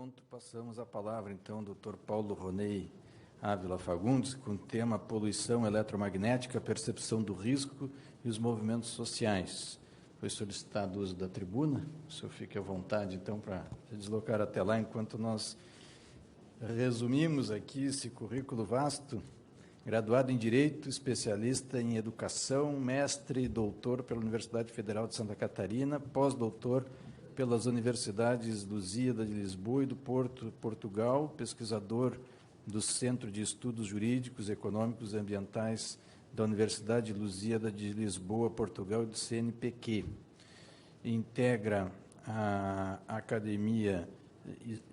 pronto, passamos a palavra, então, ao Dr. Paulo Ronei Ávila Fagundes, com o tema Poluição Eletromagnética, Percepção do Risco e os Movimentos Sociais. Foi solicitado o uso da tribuna, o senhor fique à vontade, então, para se deslocar até lá, enquanto nós resumimos aqui esse currículo vasto. Graduado em Direito, especialista em Educação, mestre e doutor pela Universidade Federal de Santa Catarina, pós-doutor pelas Universidades Lusíada de Lisboa e do Porto, Portugal, pesquisador do Centro de Estudos Jurídicos, Econômicos e Ambientais da Universidade Lusíada de Lisboa, Portugal e do CNPq. Integra a Academia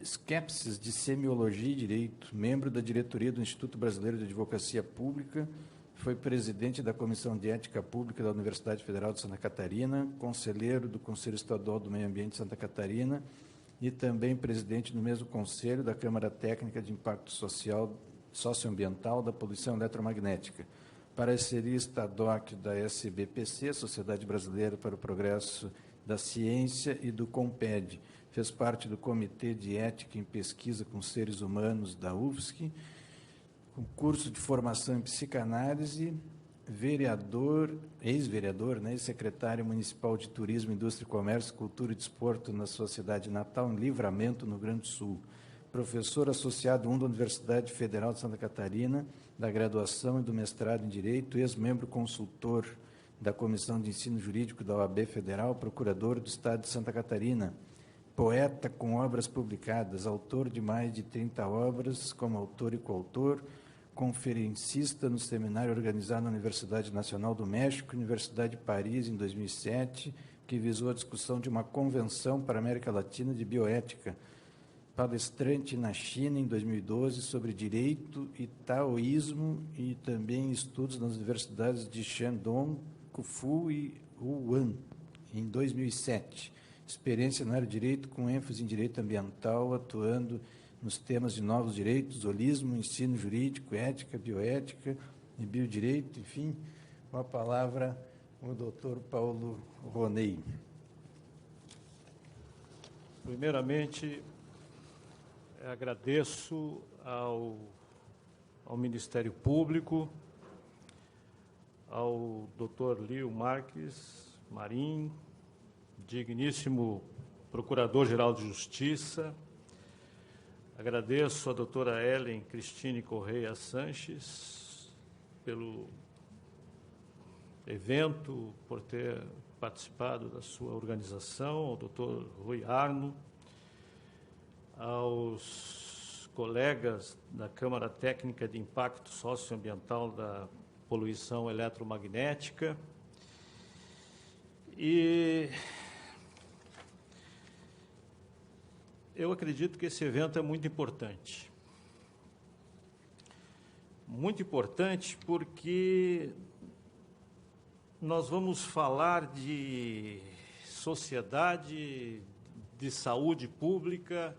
Skepsis de Semiologia e Direito, membro da diretoria do Instituto Brasileiro de Advocacia Pública, foi presidente da Comissão de Ética Pública da Universidade Federal de Santa Catarina, conselheiro do Conselho Estadual do Meio Ambiente de Santa Catarina e também presidente do mesmo conselho da Câmara Técnica de Impacto Social Socioambiental da Poluição Eletromagnética, parecerista ad hoc da SBPC, Sociedade Brasileira para o Progresso da Ciência, e do COMPED. Fez parte do Comitê de Ética em Pesquisa com Seres Humanos da UFSC, com curso de formação em psicanálise, vereador, ex-vereador, né, e secretário municipal de Turismo, Indústria, Comércio, Cultura e Desporto na sua cidade natal, em Livramento, no Rio Grande do Sul. Professor associado 1 da Universidade Federal de Santa Catarina, da graduação e do mestrado em Direito, ex-membro consultor da Comissão de Ensino Jurídico da OAB Federal, procurador do Estado de Santa Catarina, poeta com obras publicadas, autor de mais de 30 obras como autor e coautor, conferencista no seminário organizado na Universidade Nacional do México, Universidade de Paris, em 2007, que visou a discussão de uma convenção para a América Latina de bioética, palestrante na China, em 2012, sobre direito e taoísmo, e também estudos nas universidades de Shandong, Kufu e Wuhan, em 2007. Experiência na área de direito, com ênfase em direito ambiental, atuando nos temas de novos direitos, holismo, ensino jurídico, ética, bioética e biodireito, enfim, com a palavra o doutor Paulo Ronei. Primeiramente, agradeço ao Ministério Público, ao doutor Lío Marques Marim, digníssimo Procurador-Geral de Justiça. Agradeço à doutora Ellen Cristine Correia Sanches pelo evento, por ter participado da sua organização, ao doutor Rui Arno, aos colegas da Câmara Técnica de Impacto Socioambiental da Poluição Eletromagnética. E eu acredito que esse evento é muito importante. Muito importante porque nós vamos falar de sociedade, de saúde pública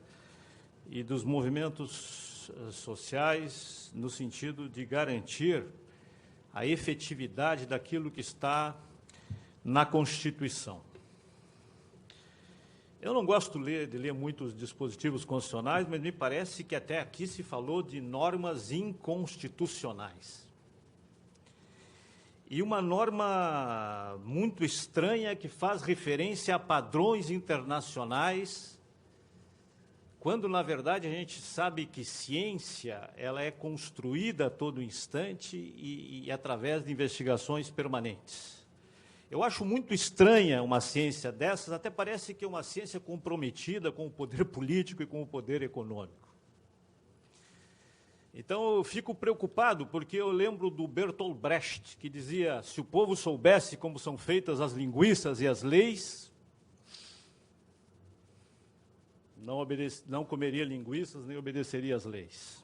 e dos movimentos sociais no sentido de garantir a efetividade daquilo que está na Constituição. Eu não gosto de ler muitos dispositivos constitucionais, mas me parece que até aqui se falou de normas inconstitucionais. E uma norma muito estranha que faz referência a padrões internacionais, quando, na verdade, a gente sabe que ciência ela é construída a todo instante e através de investigações permanentes. Eu acho muito estranha uma ciência dessas, até parece que é uma ciência comprometida com o poder político e com o poder econômico. Então, eu fico preocupado, porque eu lembro do Bertolt Brecht, que dizia, se o povo soubesse como são feitas as linguiças e as leis, não comeria linguiças, nem obedeceria às leis.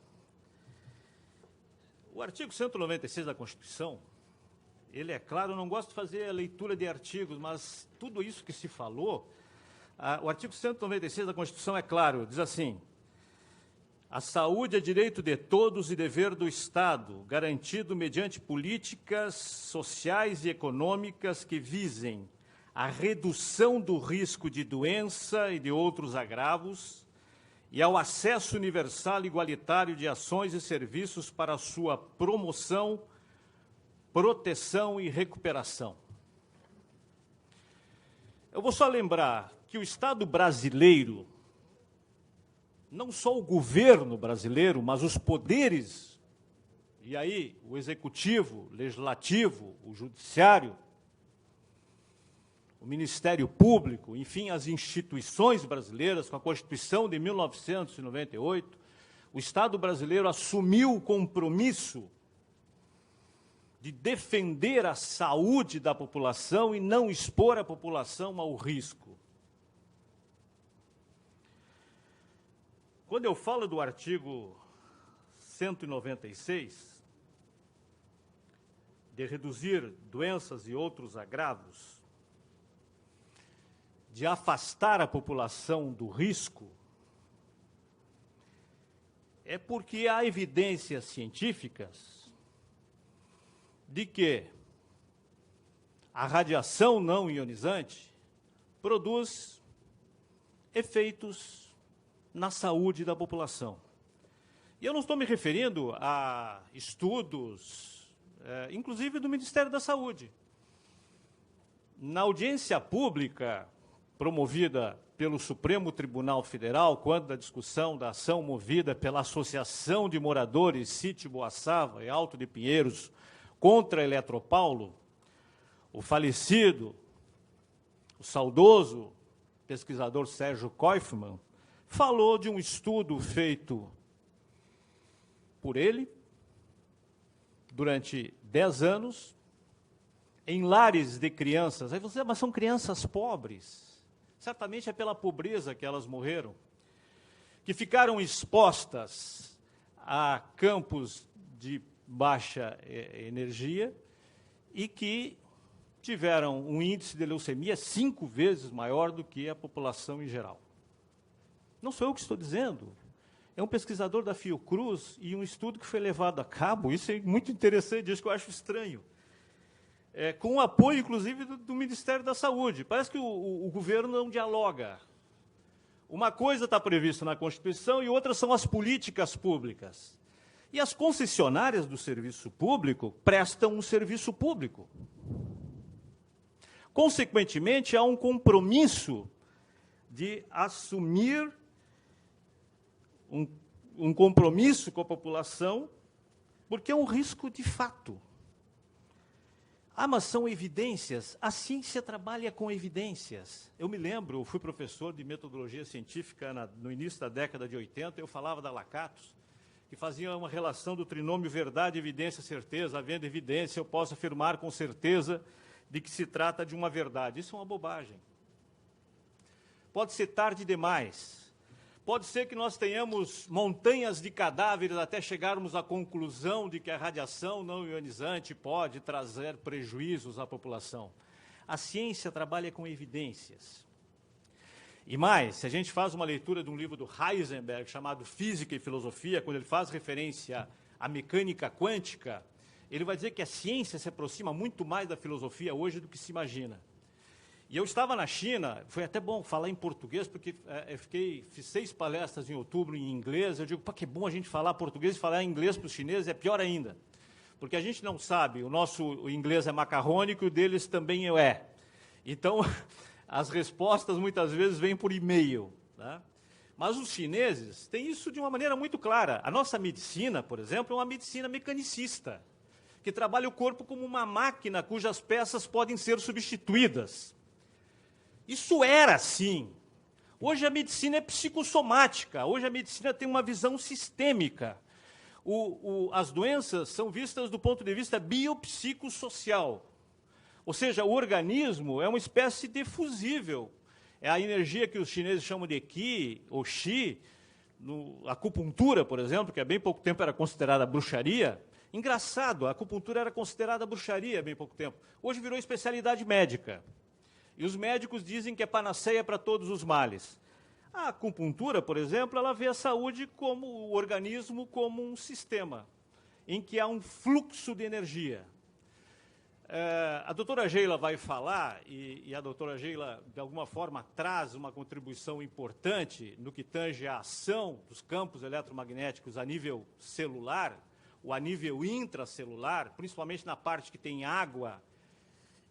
O artigo 196 da Constituição, ele é claro, eu não gosto de fazer a leitura de artigos, mas tudo isso que se falou, o artigo 196 da Constituição é claro, diz assim: a saúde é direito de todos e dever do Estado, garantido mediante políticas sociais e econômicas que visem a redução do risco de doença e de outros agravos e ao acesso universal e igualitário de ações e serviços para a sua promoção, proteção e recuperação. Eu vou só lembrar que o Estado brasileiro, não só o governo brasileiro, mas os poderes, e aí o executivo, o legislativo, o judiciário, o Ministério Público, enfim, as instituições brasileiras, com a Constituição de 1998, o Estado brasileiro assumiu o compromisso de defender a saúde da população e não expor a população ao risco. Quando eu falo do artigo 196, de reduzir doenças e outros agravos, de afastar a população do risco, é porque há evidências científicas de que a radiação não ionizante produz efeitos na saúde da população. E eu não estou me referindo a estudos, inclusive do Ministério da Saúde. Na audiência pública promovida pelo Supremo Tribunal Federal, quando da discussão da ação movida pela Associação de Moradores Sítio Boaçava e Alto de Pinheiros contra a Eletropaulo, o falecido, o saudoso pesquisador Sérgio Koifman falou de um estudo feito por ele durante 10 anos em lares de crianças. Aí você, mas são crianças pobres. Certamente é pela pobreza que elas morreram, que ficaram expostas a campos de baixa energia e que tiveram um índice de leucemia 5 vezes maior do que a população em geral. Não sou eu que estou dizendo, é um pesquisador da Fiocruz e um estudo que foi levado a cabo, isso é muito interessante, isso que eu acho estranho, com o apoio, inclusive, do Ministério da Saúde. Parece que o governo não dialoga. Uma coisa está prevista na Constituição e outra são as políticas públicas. E as concessionárias do serviço público prestam um serviço público. Consequentemente, há um compromisso de assumir um compromisso com a população, porque é um risco de fato. Ah, mas são evidências. A ciência trabalha com evidências. Eu me lembro, eu fui professor de metodologia científica no início da década de 80, eu falava da Lakatos, que fazia uma relação do trinômio verdade, evidência, certeza. Havendo evidência, eu posso afirmar com certeza de que se trata de uma verdade. Isso é uma bobagem. Pode ser tarde demais. Pode ser que nós tenhamos montanhas de cadáveres até chegarmos à conclusão de que a radiação não ionizante pode trazer prejuízos à população. A ciência trabalha com evidências. E mais, se a gente faz uma leitura de um livro do Heisenberg, chamado Física e Filosofia, quando ele faz referência à mecânica quântica, ele vai dizer que a ciência se aproxima muito mais da filosofia hoje do que se imagina. E eu estava na China, foi até bom falar em português, porque fiz 6 palestras em outubro em inglês. Eu digo, pá, que bom a gente falar português e falar inglês para os chineses é pior ainda. Porque a gente não sabe, o inglês é macarrônico e o deles também é. Então, as respostas muitas vezes vêm por e-mail, né? Mas os chineses têm isso de uma maneira muito clara. A nossa medicina, por exemplo, é uma medicina mecanicista, que trabalha o corpo como uma máquina cujas peças podem ser substituídas. Isso era assim. Hoje a medicina é psicossomática, hoje a medicina tem uma visão sistêmica. As doenças são vistas do ponto de vista biopsicossocial. Ou seja, o organismo é uma espécie de fusível. É a energia que os chineses chamam de Qi ou Xi. A acupuntura, por exemplo, que há bem pouco tempo era considerada bruxaria. Engraçado, a acupuntura era considerada bruxaria há bem pouco tempo. Hoje virou especialidade médica. E os médicos dizem que é panaceia para todos os males. A acupuntura, por exemplo, ela vê a saúde como o organismo como um sistema, em que há um fluxo de energia. A doutora Geila vai falar, e a doutora Geila, de alguma forma, traz uma contribuição importante no que tange a ação dos campos eletromagnéticos a nível celular, ou a nível intracelular, principalmente na parte que tem água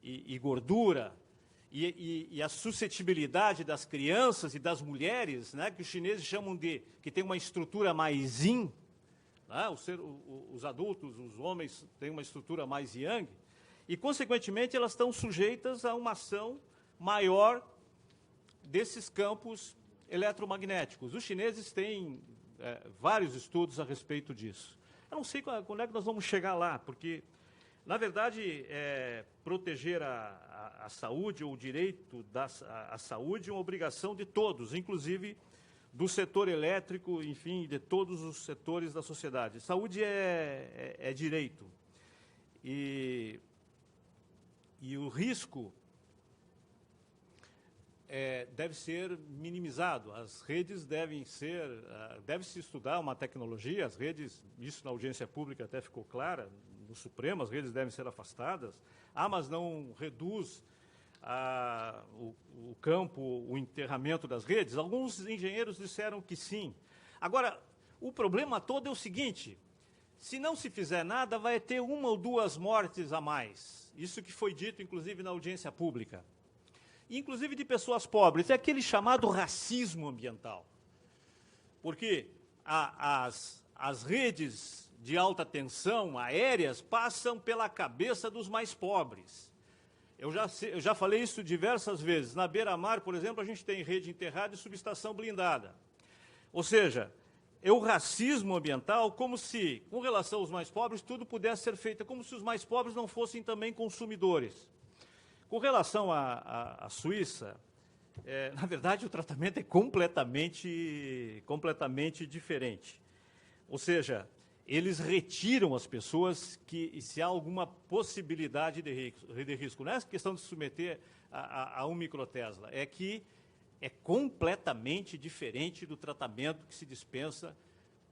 e gordura, e a suscetibilidade das crianças e das mulheres, né, que os chineses chamam de, que tem uma estrutura mais yin, né, os adultos, os homens têm uma estrutura mais yang, e, consequentemente, elas estão sujeitas a uma ação maior desses campos eletromagnéticos. Os chineses têm vários estudos a respeito disso. Eu não sei quando é que nós vamos chegar lá, porque, na verdade, proteger a saúde ou o direito à saúde é uma obrigação de todos, inclusive do setor elétrico, enfim, de todos os setores da sociedade. Saúde é direito. E o risco deve ser minimizado. As redes deve-se estudar uma tecnologia, as redes, isso na audiência pública até ficou clara, no Supremo, as redes devem ser afastadas. Mas não reduz o campo, o enterramento das redes? Alguns engenheiros disseram que sim. Agora, o problema todo é o seguinte: se não se fizer nada, vai ter 1 ou 2 mortes a mais. Isso que foi dito, inclusive, na audiência pública. Inclusive de pessoas pobres. É aquele chamado racismo ambiental. Porque as redes de alta tensão aéreas passam pela cabeça dos mais pobres. Eu já falei isso diversas vezes. Na beira-mar, por exemplo, a gente tem rede enterrada e subestação blindada. Ou seja, é o racismo ambiental, como se, com relação aos mais pobres, tudo pudesse ser feito, como se os mais pobres não fossem também consumidores. Com relação à Suíça, na verdade, o tratamento é completamente diferente. Ou seja, eles retiram as pessoas se há alguma possibilidade de risco. Não é questão de se submeter a 1 microtesla, é que é completamente diferente do tratamento que se dispensa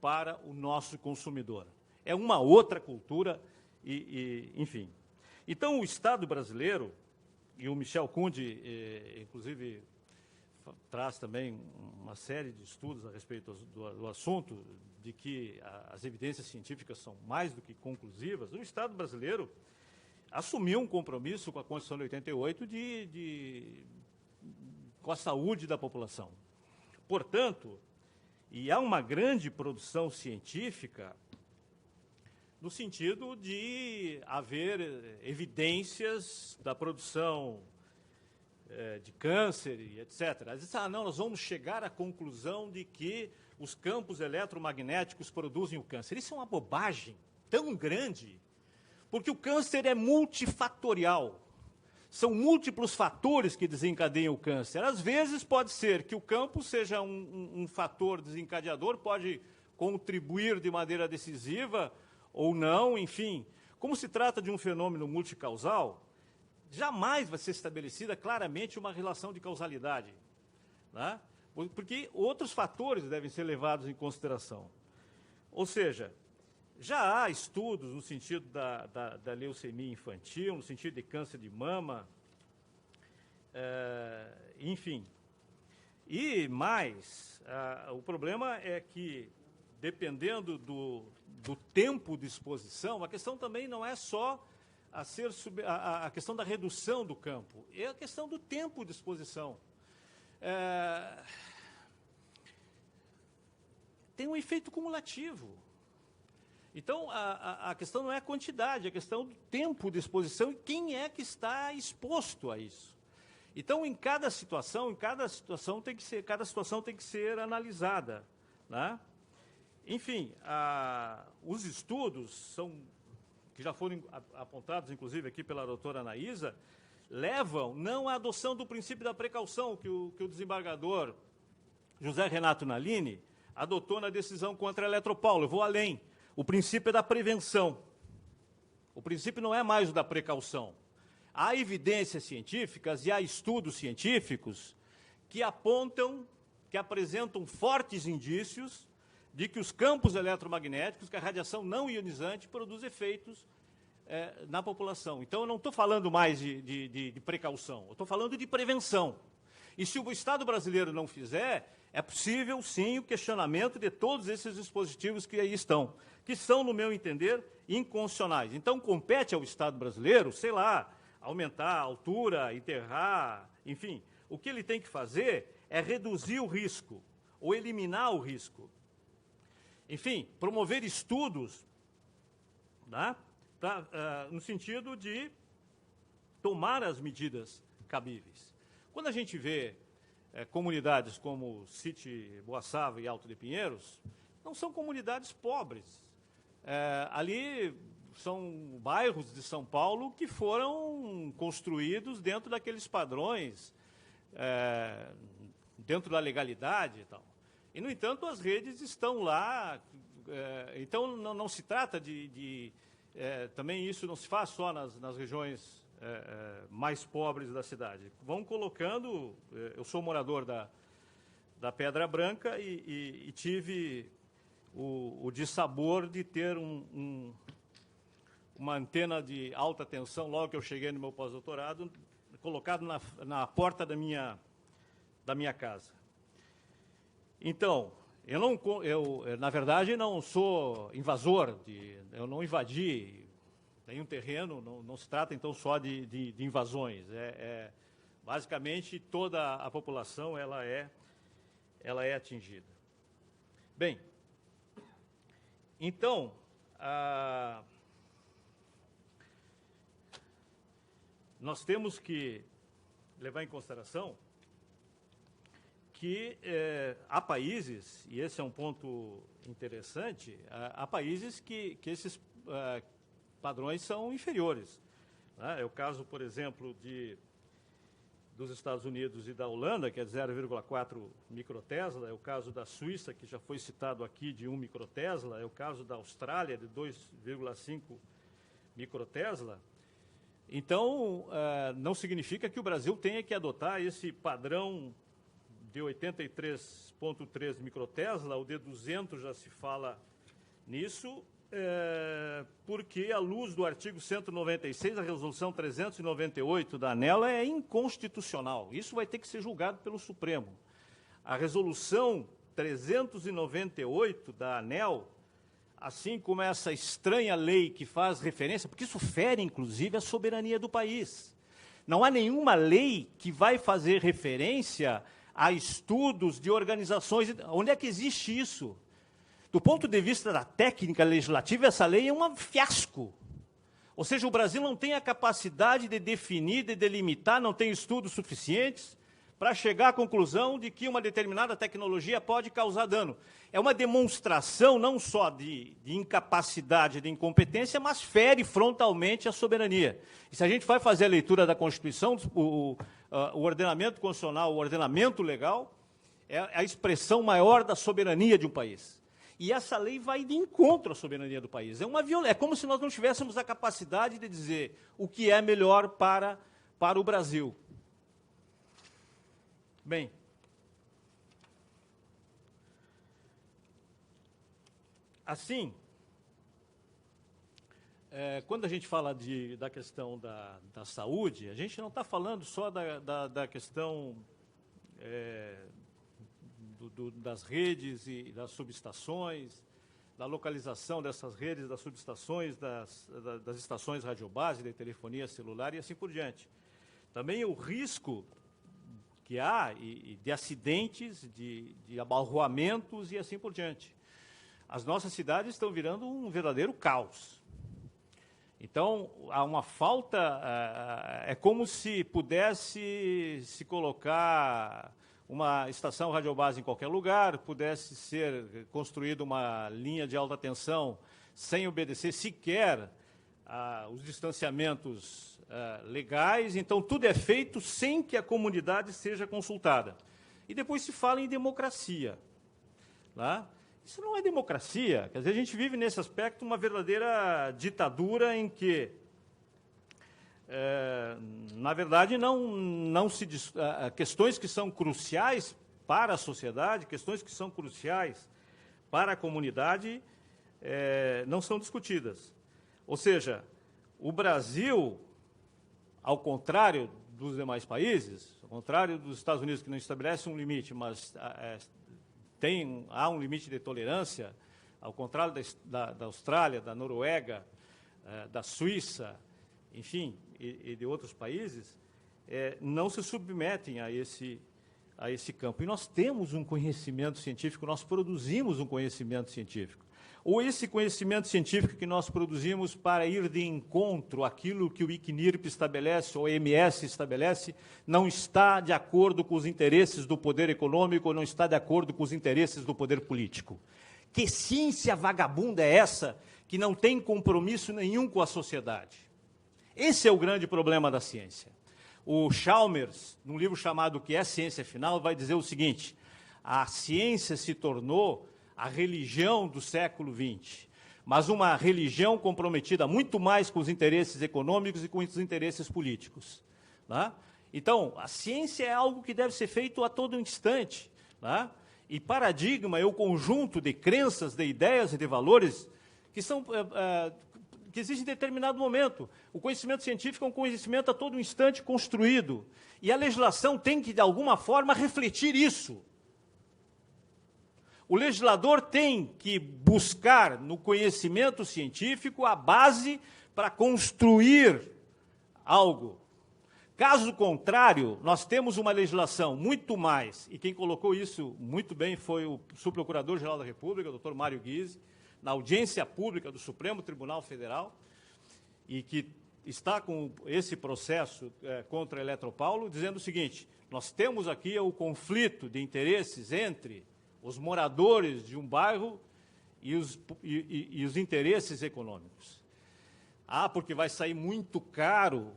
para o nosso consumidor. É uma outra cultura, enfim. Então, o Estado brasileiro, e o Michel Kundi, inclusive, traz também uma série de estudos a respeito do assunto, de que as evidências científicas são mais do que conclusivas. O Estado brasileiro assumiu um compromisso com a Constituição de 88 com a saúde da população. Portanto, e há uma grande produção científica no sentido de haver evidências da produção de câncer e etc. Às vezes, não, nós vamos chegar à conclusão de que os campos eletromagnéticos produzem o câncer. Isso é uma bobagem tão grande, porque o câncer é multifatorial. São múltiplos fatores que desencadeiam o câncer. Às vezes pode ser que o campo seja um fator desencadeador, pode contribuir de maneira decisiva ou não, enfim. Como se trata de um fenômeno multicausal, jamais vai ser estabelecida claramente uma relação de causalidade, né? Porque outros fatores devem ser levados em consideração. Ou seja, já há estudos no sentido da leucemia infantil, no sentido de câncer de mama, enfim. E mais, o problema é que, dependendo do tempo de exposição, a questão também não é só a questão da redução do campo, é a questão do tempo de exposição. Tem um efeito cumulativo. Então, a questão não é a quantidade, é a questão do tempo de exposição e quem é que está exposto a isso. Então, cada situação tem que ser analisada, né? Enfim, os estudos que já foram apontados, inclusive, aqui pela doutora Anaísa, levam não à adoção do princípio da precaução que o desembargador José Renato Nalini adotou na decisão contra a Eletropaulo. Eu vou além. O princípio é da prevenção. O princípio não é mais o da precaução. Há evidências científicas e há estudos científicos que apresentam fortes indícios de que os campos eletromagnéticos, que a radiação não ionizante, produz efeitos na população. Então, eu não estou falando mais de precaução, eu estou falando de prevenção. E se o Estado brasileiro não fizer, é possível, sim, o questionamento de todos esses dispositivos que aí estão, que são, no meu entender, inconstitucionais. Então, compete ao Estado brasileiro, sei lá, aumentar a altura, enterrar, enfim. O que ele tem que fazer é reduzir o risco, ou eliminar o risco. Enfim, promover estudos, né, no sentido de tomar as medidas cabíveis. Quando a gente vê comunidades como Sítio Boaçava e Alto de Pinheiros, não são comunidades pobres. Ali são bairros de São Paulo que foram construídos dentro daqueles padrões, dentro da legalidade e tal. E, no entanto, as redes estão lá. Então, não se trata também isso não se faz só nas regiões mais pobres da cidade. Vão colocando... eu sou morador da Pedra Branca e tive o dissabor de ter uma antena de alta tensão, logo que eu cheguei no meu pós-doutorado, colocado na porta da minha casa. Então, eu na verdade, não sou invasor, eu não invadi nenhum terreno, não se trata, então, só de invasões. Basicamente, toda a população ela é atingida. Bem, então, nós temos que levar em consideração que há países, e esse é um ponto interessante, há países que esses padrões são inferiores. Né? É o caso, por exemplo, dos Estados Unidos e da Holanda, que é 0,4 microtesla, é o caso da Suíça, que já foi citado aqui, de 1 microtesla, é o caso da Austrália, de 2,5 microtesla. Então, não significa que o Brasil tenha que adotar esse padrão de 83,3 microtesla, o de 200 já se fala nisso, porque, à luz do artigo 196, a resolução 398 da ANEEL é inconstitucional. Isso vai ter que ser julgado pelo Supremo. A resolução 398 da ANEEL, assim como essa estranha lei que faz referência, porque isso fere, inclusive, a soberania do país. Não há nenhuma lei que vai fazer referência a estudos de organizações. Onde é que existe isso? Do ponto de vista da técnica legislativa, essa lei é um fiasco. Ou seja, o Brasil não tem a capacidade de definir, de delimitar, não tem estudos suficientes para chegar à conclusão de que uma determinada tecnologia pode causar dano. É uma demonstração não só de incapacidade, de incompetência, mas fere frontalmente a soberania. E se a gente vai fazer a leitura da Constituição, o ordenamento constitucional, o ordenamento legal, é a expressão maior da soberania de um país. E essa lei vai de encontro à soberania do país. É como se nós não tivéssemos a capacidade de dizer o que é melhor para o Brasil. Bem, assim, quando a gente fala da questão da saúde, a gente não está falando só da questão das redes e das subestações, da localização dessas redes, das subestações, das estações radiobase, de telefonia celular e assim por diante. Também o risco que há de acidentes, de abalroamentos e assim por diante. As nossas cidades estão virando um verdadeiro caos. Então, há uma falta, é como se pudesse se colocar uma estação radiobase em qualquer lugar, pudesse ser construída uma linha de alta tensão sem obedecer sequer os distanciamentos legais. Então, tudo é feito sem que a comunidade seja consultada. E depois se fala em democracia. Tá? Isso não é democracia. Quer dizer, a gente vive nesse aspecto uma verdadeira ditadura em que, na verdade, não se questões que são cruciais para a sociedade, questões que são cruciais para a comunidade, não são discutidas. Ou seja, o Brasil, ao contrário dos demais países, ao contrário dos Estados Unidos, que não estabelece um limite, mas há um limite de tolerância, ao contrário da Austrália, da Noruega, da Suíça, enfim, e de outros países, não se submetem a esse campo. E nós temos um conhecimento científico, nós produzimos um conhecimento científico. Ou esse conhecimento científico que nós produzimos para ir de encontro àquilo que o ICNIRP estabelece, ou a OMS estabelece, não está de acordo com os interesses do poder econômico, ou não está de acordo com os interesses do poder político. Que ciência vagabunda é essa que não tem compromisso nenhum com a sociedade? Esse é o grande problema da ciência. O Chalmers, num livro chamado O que é Ciência Final, vai dizer o seguinte: a ciência se tornou a religião do século XX, mas uma religião comprometida muito mais com os interesses econômicos e com os interesses políticos. Né? Então, a ciência é algo que deve ser feito a todo instante. Né? E paradigma é o conjunto de crenças, de ideias e de valores que existem em determinado momento. O conhecimento científico é um conhecimento a todo instante construído. E a legislação tem que, de alguma forma, refletir isso. O legislador tem que buscar no conhecimento científico a base para construir algo. Caso contrário, nós temos uma legislação muito mais, e quem colocou isso muito bem foi o subprocurador-geral da República, o Dr. Mário Guise, na audiência pública do Supremo Tribunal Federal, e que está com esse processo contra a Eletropaulo, dizendo o seguinte: nós temos aqui o conflito de interesses entre os moradores de um bairro e os interesses econômicos. Porque vai sair muito caro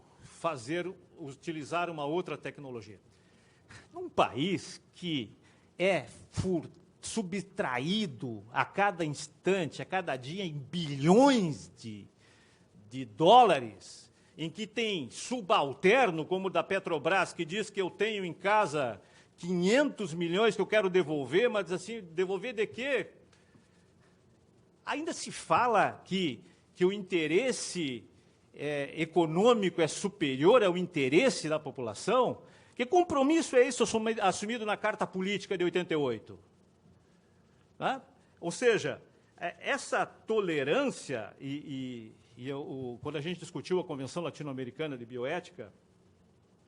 utilizar uma outra tecnologia. Num país que é subtraído a cada instante, a cada dia, em bilhões de dólares, em que tem subalterno, como o da Petrobras, que diz que eu tenho em casa 500 milhões que eu quero devolver, mas assim, devolver de quê? Ainda se fala que o interesse econômico é superior ao interesse da população? Que compromisso é isso assumido na Carta Política de 88? Né? Ou seja, essa tolerância, quando a gente discutiu a Convenção Latino-Americana de Bioética,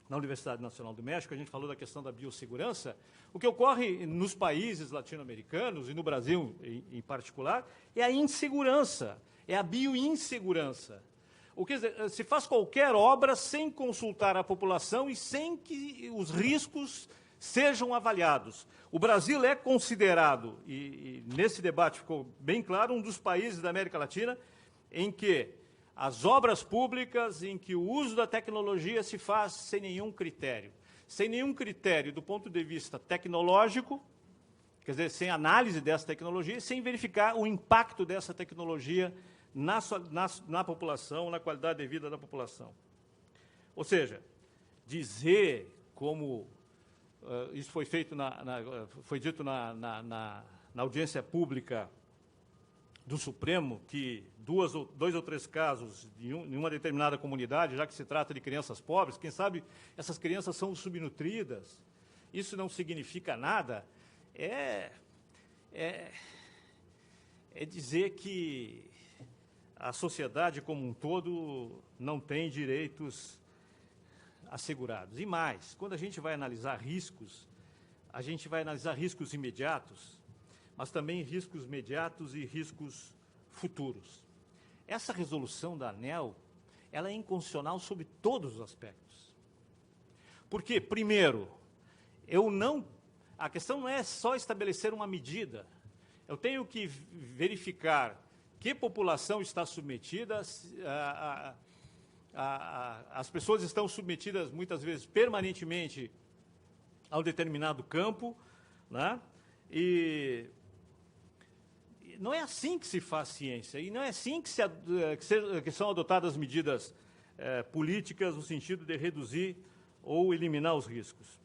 na Universidade Nacional do México, a gente falou da questão da biossegurança. O que ocorre nos países latino-americanos, e no Brasil em particular, é a insegurança, é a bioinsegurança. Se faz qualquer obra sem consultar a população e sem que os riscos sejam avaliados. O Brasil é considerado, e nesse debate ficou bem claro, um dos países da América Latina em que as obras públicas, em que o uso da tecnologia se faz sem nenhum critério. Sem nenhum critério do ponto de vista tecnológico, quer dizer, sem análise dessa tecnologia, e sem verificar o impacto dessa tecnologia na população, na qualidade de vida da população. Ou seja, dizer como isso foi feito foi dito na audiência pública do Supremo, que dois ou três casos em uma determinada comunidade, já que se trata de crianças pobres, quem sabe essas crianças são subnutridas, isso não significa nada, é dizer que a sociedade como um todo não tem direitos assegurados. E mais, quando a gente vai analisar riscos, a gente vai analisar riscos imediatos, mas também riscos imediatos e riscos futuros. Essa resolução da ANEEL, ela é inconstitucional sob todos os aspectos. Porque, primeiro, a questão não é só estabelecer uma medida. Eu tenho que verificar que população está submetida, as pessoas estão submetidas, muitas vezes, permanentemente a um determinado campo, né? E não é assim que se faz ciência, e não é assim que são adotadas medidas políticas no sentido de reduzir ou eliminar os riscos.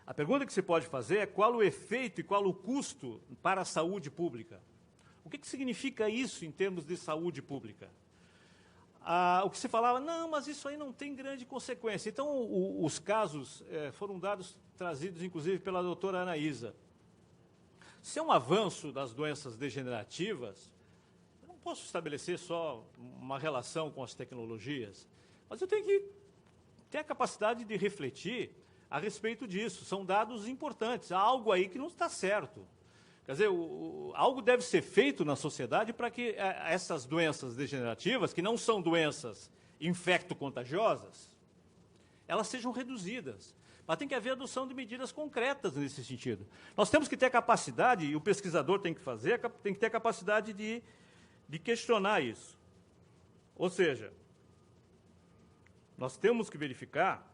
A pergunta que se pode fazer é qual o efeito e qual o custo para a saúde pública. O que significa isso em termos de saúde pública? o que se falava, não, mas isso aí não tem grande consequência. Então, os casos foram trazidos, inclusive, pela doutora Anaísa. Se é um avanço das doenças degenerativas, eu não posso estabelecer só uma relação com as tecnologias, mas eu tenho que ter a capacidade de refletir a respeito disso. São dados importantes, há algo aí que não está certo. Quer dizer, algo deve ser feito na sociedade para que essas doenças degenerativas, que não são doenças infecto-contagiosas, elas sejam reduzidas. Mas tem que haver adoção de medidas concretas nesse sentido. Nós temos que ter a capacidade, e o pesquisador tem que fazer, tem que ter a capacidade de questionar isso. Ou seja, nós temos que verificar,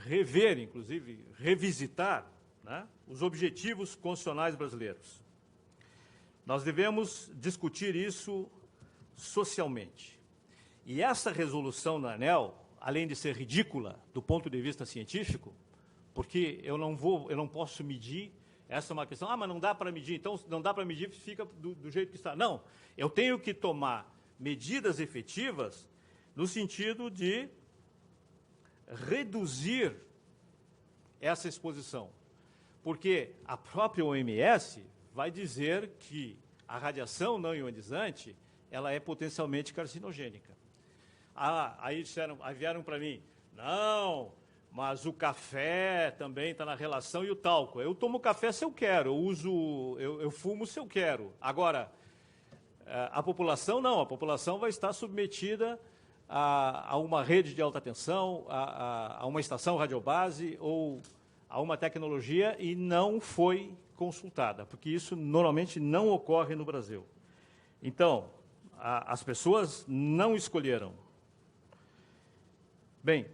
rever, inclusive, revisitar, né, os objetivos constitucionais brasileiros. Nós devemos discutir isso socialmente. E essa resolução da ANEEL, além de ser ridícula do ponto de vista científico, porque eu não posso medir, essa é uma questão, mas não dá para medir, então não dá para medir, fica do jeito que está. Não, eu tenho que tomar medidas efetivas no sentido de reduzir essa exposição. Porque a própria OMS vai dizer que a radiação não ionizante ela é potencialmente carcinogênica. Aí vieram para mim, não, mas o café também está na relação e o talco. Eu tomo café se eu quero, eu fumo se eu quero. Agora, a população não, a população vai estar submetida a uma rede de alta tensão, a uma estação radiobase ou a uma tecnologia e não foi consultada, porque isso normalmente não ocorre no Brasil. Então, as pessoas não escolheram. Bem,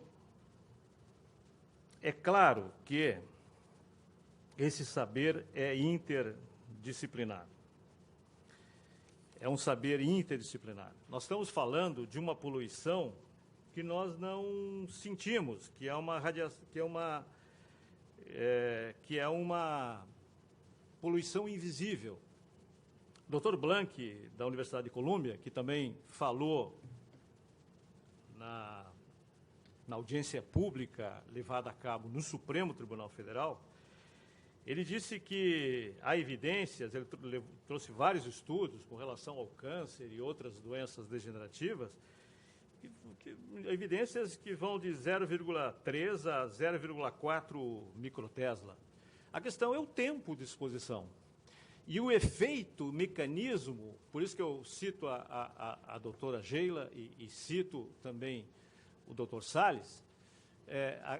é claro que esse saber é interdisciplinar. É um saber interdisciplinar. Nós estamos falando de uma poluição que nós não sentimos, que é uma poluição invisível. O Dr. Blank, da Universidade de Colômbia, que também falou na audiência pública levada a cabo no Supremo Tribunal Federal, ele disse que há evidências, ele trouxe vários estudos com relação ao câncer e outras doenças degenerativas, evidências que vão de 0,3 a 0,4 microtesla. A questão é o tempo de exposição. E o efeito, o mecanismo, por isso que eu cito a doutora Geila e cito também o doutor Salles,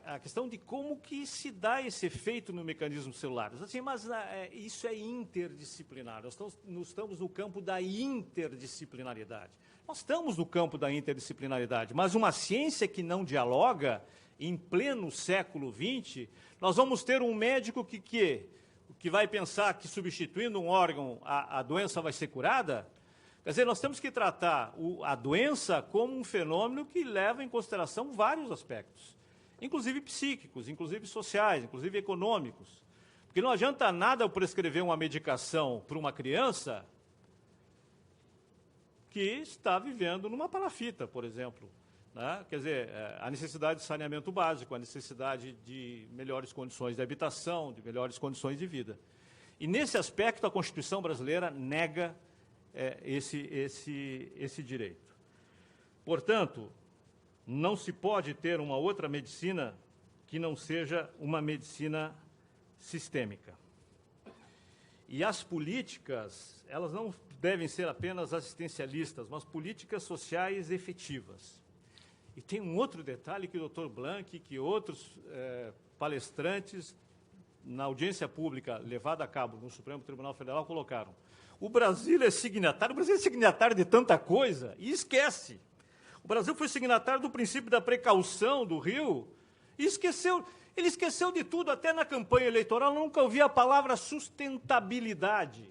a questão de como que se dá esse efeito no mecanismo celular. Assim, mas isso é interdisciplinar, nós estamos no campo da interdisciplinaridade. Nós estamos no campo da interdisciplinaridade, mas uma ciência que não dialoga, em pleno século XX, nós vamos ter um médico que vai pensar que substituindo um órgão a doença vai ser curada. Quer dizer, nós temos que tratar a doença como um fenômeno que leva em consideração vários aspectos, inclusive psíquicos, inclusive sociais, inclusive econômicos. Porque não adianta nada eu prescrever uma medicação para uma criança que está vivendo numa palafita, por exemplo. Né? Quer dizer, a necessidade de saneamento básico, a necessidade de melhores condições de habitação, de melhores condições de vida. E, nesse aspecto, a Constituição brasileira nega esse direito. Portanto, não se pode ter uma outra medicina que não seja uma medicina sistêmica. E as políticas, elas não devem ser apenas assistencialistas, mas políticas sociais efetivas. E tem um outro detalhe que o Dr. Blank, que outros palestrantes, na audiência pública levada a cabo no Supremo Tribunal Federal, colocaram. O Brasil é signatário de tanta coisa e esquece. O Brasil foi signatário do princípio da precaução do Rio e esqueceu. Ele esqueceu de tudo, até na campanha eleitoral, nunca ouvi a palavra sustentabilidade.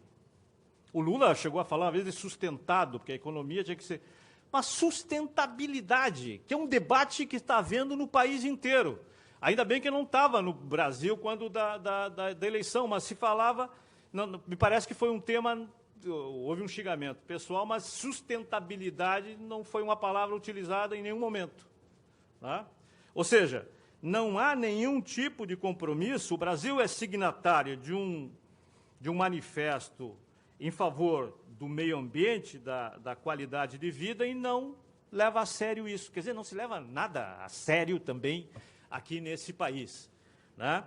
O Lula chegou a falar uma vez de sustentado, porque a economia tinha que ser... Mas sustentabilidade, que é um debate que está havendo no país inteiro. Ainda bem que não estava no Brasil quando da eleição, mas se falava... Não, me parece que foi um tema houve um xingamento pessoal, mas sustentabilidade não foi uma palavra utilizada em nenhum momento. Tá? Ou seja, não há nenhum tipo de compromisso. O Brasil é signatário de um manifesto em favor do meio ambiente, da qualidade de vida, e não leva a sério isso. Quer dizer, não se leva nada a sério também aqui nesse país. Né?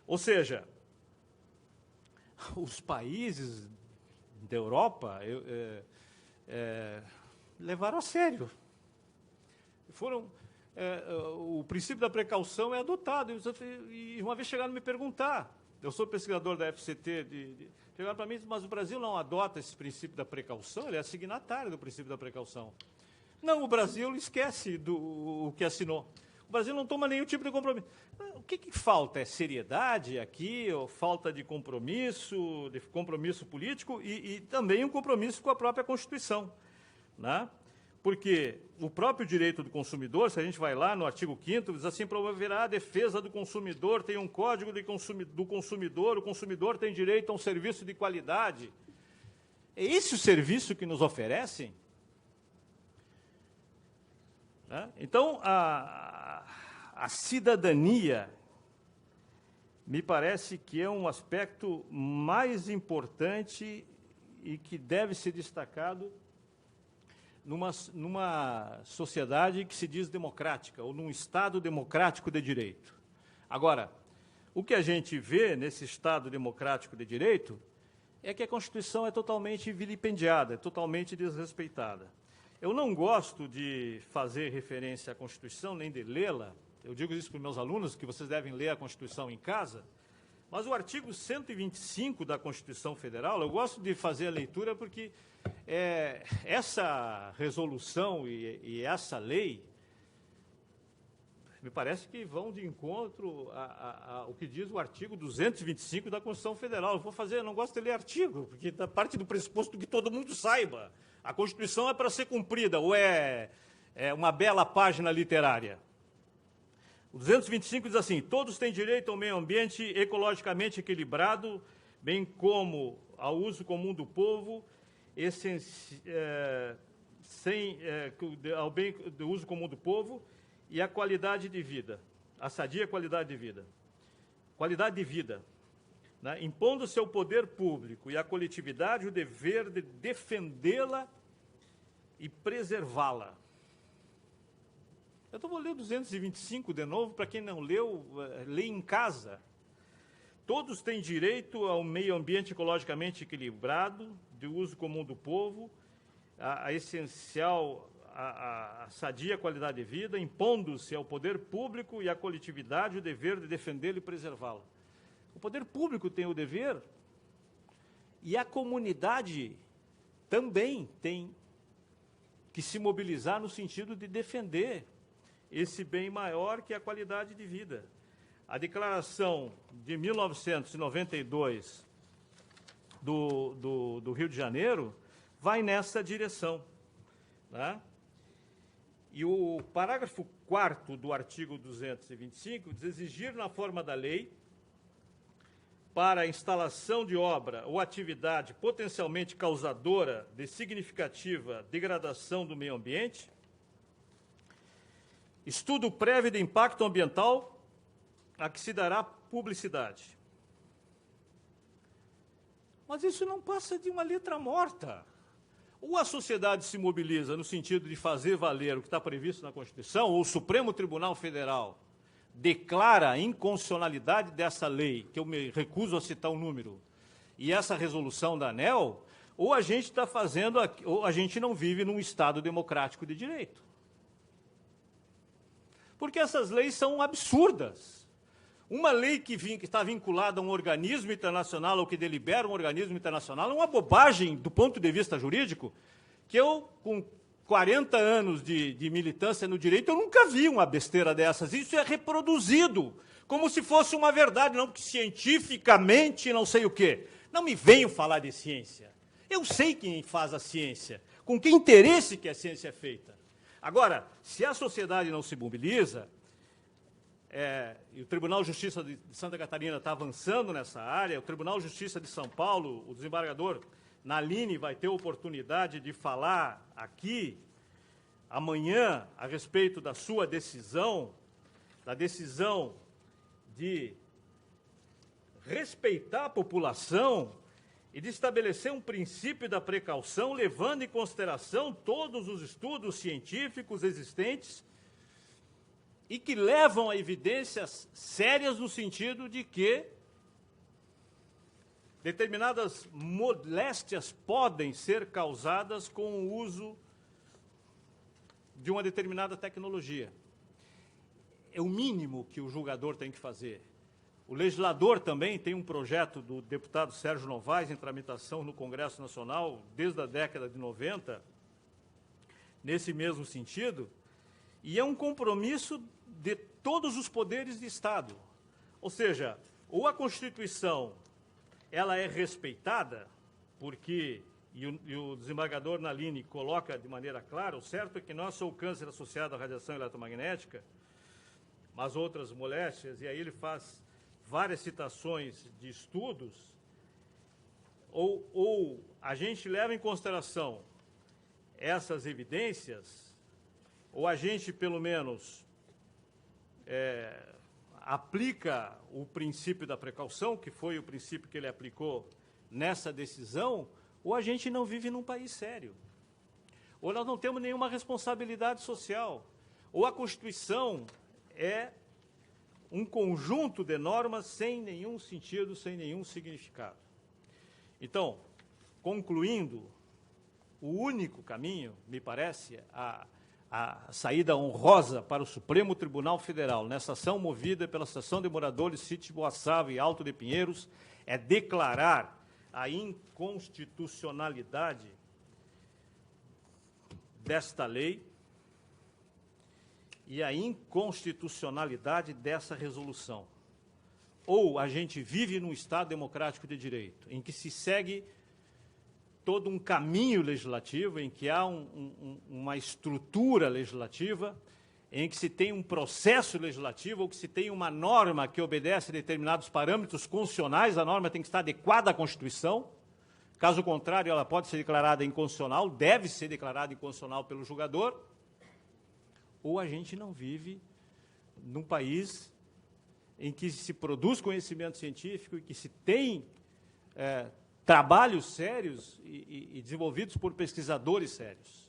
Ou seja, os países da Europa levaram a sério. O princípio da precaução é adotado. E uma vez chegaram a me perguntar, eu sou pesquisador da FCT, chegaram para mim, mas o Brasil não adota esse princípio da precaução, ele é signatário do princípio da precaução. Não, o Brasil esquece o que assinou. O Brasil não toma nenhum tipo de compromisso. O que falta? É seriedade aqui, ou falta de compromisso político e também um compromisso com a própria Constituição. Né? Porque o próprio direito do consumidor, se a gente vai lá no artigo 5º, diz assim, promoverá a defesa do consumidor, tem um código do consumidor, o consumidor tem direito a um serviço de qualidade. É esse o serviço que nos oferecem? Né? Então, a cidadania me parece que é um aspecto mais importante e que deve ser destacado numa sociedade que se diz democrática, ou num Estado democrático de direito. Agora, o que a gente vê nesse Estado democrático de direito é que a Constituição é totalmente vilipendiada, é totalmente desrespeitada. Eu não gosto de fazer referência à Constituição, nem de lê-la. Eu digo isso para os meus alunos, que vocês devem ler a Constituição em casa. Mas o artigo 125 da Constituição Federal, eu gosto de fazer a leitura porque essa resolução e essa lei, me parece que vão de encontro ao que diz o artigo 225 da Constituição Federal. Eu não gosto de ler artigo, porque da parte do pressuposto que todo mundo saiba. A Constituição é para ser cumprida, ou é uma bela página literária. O 225 diz assim, todos têm direito ao meio ambiente ecologicamente equilibrado, bem como ao uso comum do povo, ao bem do uso comum do povo e a qualidade de vida, a sadia qualidade de vida. Qualidade de vida, né? Impondo-se ao poder público e à coletividade o dever de defendê-la e preservá-la. Eu vou ler o 225 de novo, para quem não leu, lê em casa. Todos têm direito ao meio ambiente ecologicamente equilibrado, de uso comum do povo, a essencial, a sadia qualidade de vida, impondo-se ao poder público e à coletividade o dever de defendê-lo e preservá-lo. O poder público tem o dever e a comunidade também tem que se mobilizar no sentido de defender esse bem maior que é a qualidade de vida. A declaração de 1992 do Rio de Janeiro vai nessa direção. Né? E o parágrafo 4º do artigo 225 diz exigir na forma da lei para a instalação de obra ou atividade potencialmente causadora de significativa degradação do meio ambiente, estudo prévio de impacto ambiental a que se dará publicidade. Mas isso não passa de uma letra morta. Ou a sociedade se mobiliza no sentido de fazer valer o que está previsto na Constituição, ou o Supremo Tribunal Federal declara a inconstitucionalidade dessa lei, que eu me recuso a citar o número, e essa resolução da ANEEL, ou a gente está fazendo, ou a gente não vive num Estado democrático de direito. Porque essas leis são absurdas. Uma lei que está vinculada a um organismo internacional ou que delibera um organismo internacional é uma bobagem do ponto de vista jurídico que eu, com 40 anos de militância no direito, eu nunca vi uma besteira dessas. Isso é reproduzido como se fosse uma verdade, não, porque cientificamente não sei o quê. Não me venham falar de ciência. Eu sei quem faz a ciência, com que interesse que a ciência é feita. Agora, se a sociedade não se mobiliza, e o Tribunal de Justiça de Santa Catarina está avançando nessa área, o Tribunal de Justiça de São Paulo, o desembargador Naline vai ter oportunidade de falar aqui amanhã a respeito da sua decisão, da decisão de respeitar a população e de estabelecer um princípio da precaução, levando em consideração todos os estudos científicos existentes e que levam a evidências sérias no sentido de que determinadas moléstias podem ser causadas com o uso de uma determinada tecnologia. É o mínimo que o julgador tem que fazer. O legislador também tem um projeto do deputado Sérgio Novaes em tramitação no Congresso Nacional desde a década de 90, nesse mesmo sentido, e é um compromisso de todos os poderes de Estado. Ou seja, ou a Constituição ela é respeitada, porque, e o desembargador Naline coloca de maneira clara, o certo é que não é só o câncer associado à radiação eletromagnética, mas outras moléstias, e aí ele faz várias citações de estudos, ou a gente leva em consideração essas evidências, ou a gente, pelo menos, aplica o princípio da precaução, que foi o princípio que ele aplicou nessa decisão, ou a gente não vive num país sério. Ou nós não temos nenhuma responsabilidade social. Ou a Constituição é um conjunto de normas sem nenhum sentido, sem nenhum significado. Então, concluindo, o único caminho, me parece, a saída honrosa para o Supremo Tribunal Federal, nessa ação movida pela Associação de Moradores Sítio Boaçava e Alto de Pinheiros, é declarar a inconstitucionalidade desta lei e a inconstitucionalidade dessa resolução. Ou a gente vive num Estado democrático de direito, em que se segue todo um caminho legislativo, em que há uma estrutura legislativa, em que se tem um processo legislativo, ou que se tem uma norma que obedece a determinados parâmetros constitucionais, a norma tem que estar adequada à Constituição, caso contrário, ela pode ser declarada inconstitucional, deve ser declarada inconstitucional pelo julgador, ou a gente não vive num país em que se produz conhecimento científico e que se tem trabalhos sérios e desenvolvidos por pesquisadores sérios.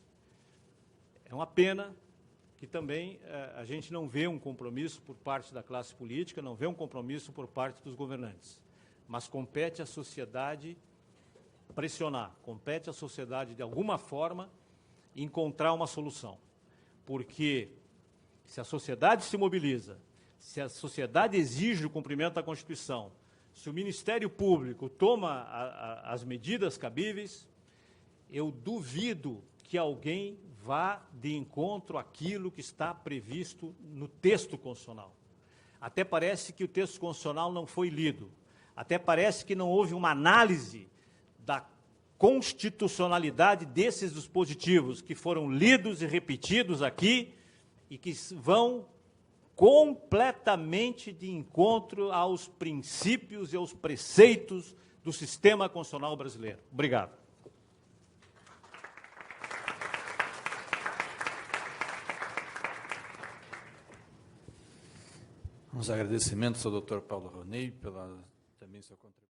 É uma pena que também a gente não vê um compromisso por parte da classe política, não vê um compromisso por parte dos governantes. Mas compete à sociedade pressionar, compete à sociedade, de alguma forma, encontrar uma solução. Porque se a sociedade se mobiliza, se a sociedade exige o cumprimento da Constituição, se o Ministério Público toma as medidas cabíveis, eu duvido que alguém vá de encontro àquilo que está previsto no texto constitucional. Até parece que o texto constitucional não foi lido. Até parece que não houve uma análise da constitucionalidade desses dispositivos que foram lidos e repetidos aqui e que vão completamente de encontro aos princípios e aos preceitos do sistema constitucional brasileiro. Obrigado. Os agradecimentos ao Dr. Paulo Roney pela também sua contribuição.